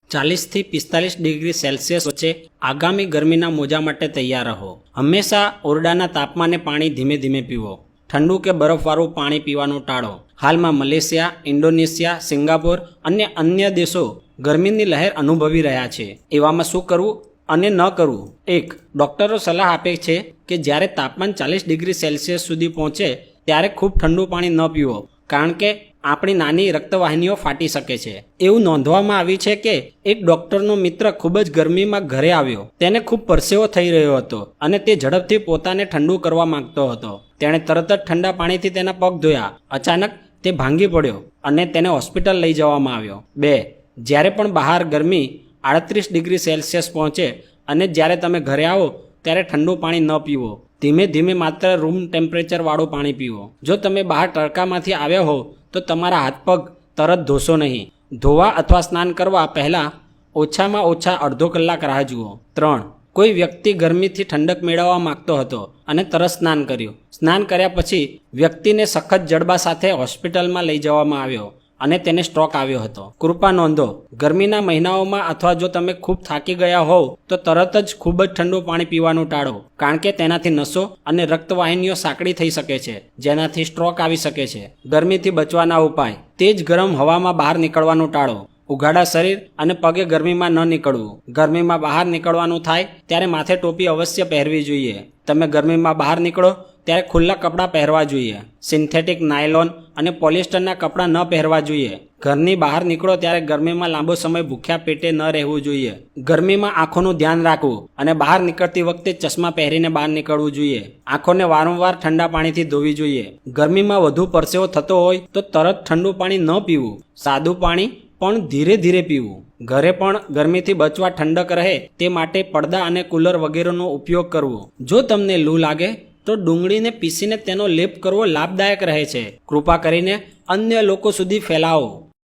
40 થી 45 degree Celsius વચ્ચે આગામી ગરમીના મોજા માટે તૈયાર રહો। હંમેશા ઓરડાના તાપમાને પાણી ધીમે ધીમે પીવો। ઠંડુ કે બરફવાળું પાણી પીવાનું ટાળો। હાલમાં મલેશિયા, ઇન્ડોનેશિયા, સિંગાપોર અને અન્ય દેશો ગરમીની લહેર અનુભવી રહ્યા છે। એવામાં શું કરવું અને ન કરવું? 1. ડૉક્ટરો સલાહ આપે છે કે જ્યારે તાપમાન 40 ડિગ્રી સેલ્સિયસ સુધી પહોંચે ત્યારે ખૂબ ઠંડુ પાણી ન પીવો, કારણ કે આપણી નાની રક્તવાહિનીઓ ફાટી શકે છે। એવું નોંધવામાં આવ્યું છે કે એક ડૉક્ટરનો મિત્ર ખૂબ જ ગરમીમાં ઘરે આવ્યો। તેને ખૂબ પરસેવો થઈ રહ્યો હતો અને તે ઝડપથી પોતાને ઠંડુ કરવા માંગતો હતો। તેણે તરત જ ઠંડા પાણીથી તેના પગ ધોયા। અચાનક તે ભાંગી પડ્યો અને તેને હોસ્પિટલ લઈ જવામાં આવ્યો। 2. જ્યારે પણ બહાર ગરમી 38 ડિગ્રી સેલ્સિયસ પહોંચે અને જ્યારે તમે ઘરે આવો ત્યારે ઠંડુ પાણી ન પીવો। ધીમે ધીમે માત્ર રૂમ ટેમ્પરેચરવાળું પાણી પીવો। જો તમે બહાર તડકામાંથી આવ્યા હો તો તમારા હાથ પગ તરત ધોશો નહીં। ધોવા અથવા સ્નાન કરવા પહેલાં ઓછામાં ઓછા અડધો કલાક રાહ જુઓ। 3. કોઈ વ્યક્તિ ગરમીથી ઠંડક મેળવવા માંગતો હતો અને તરત સ્નાન કર્યું। સ્નાન કર્યા પછી વ્યક્તિને સખત જડબા સાથે હોસ્પિટલમાં લઈ જવામાં આવ્યો અને તેને સ્ટ્રોક આવ્યો હતો। કૃપા નોંધો, ગરમીના મહિનાઓમાં અથવા જો તમે ખૂબ થાકી ગયા હોવ તો તરત જ ખૂબ જ ઠંડુ પાણી પીવાનું ટાળો, કારણ કે તેનાથી નસો અને રક્તવાહિનીઓ સાંકડી થઈ શકે છે, જેનાથી સ્ટ્રોક આવી શકે છે। ગરમીથી બચવાના ઉપાય: તેજ ગરમ હવામાં બહાર નીકળવાનું ટાળો। ઉઘાડા શરીર અને પગે ગરમીમાં ન નીકળવું। ગરમીમાં બહાર નીકળવાનું થાય ત્યારે માથે ટોપી અવશ્ય પહેરવી જોઈએ। તમે ગરમીમાં બહાર નીકળો ત્યારે ખુલ્લા કપડાં પહેરવા જોઈએ। સિન્થેટિક, નાયલોન અને પોલિસ્ટરના કપડાં ન પહેરવા જોઈએ। ઘરની બહાર નીકળો ત્યારે ગરમીમાં લાંબો સમય ભૂખ્યા પેટે ન રહેવું જોઈએ। ગરમીમાં આંખોનું ધ્યાન રાખવું અને બહાર નીકળતી વખતે ચશ્મા પહેરીને બહાર નીકળવું જોઈએ। આંખોને વારંવાર ઠંડા પાણીથી ધોવી જોઈએ। ગરમીમાં વધુ પરસેવો થતો હોય તો તરત ઠંડુ પાણી ન પીવું। સાદું પાણી પણ ધીરે ધીરે પીવું। ઘરે પણ ગરમીથી બચવા ઠંડક રહે તે માટે પડદા અને કુલર વગેરેનો ઉપયોગ કરવો। જો તમને લૂ લાગે તો ડુંગળીને પીસીને તેનો લેપ કરવો લાભદાયક રહે છે। કૃપા કરીને અન્ય લોકો સુધી ફેલાવો।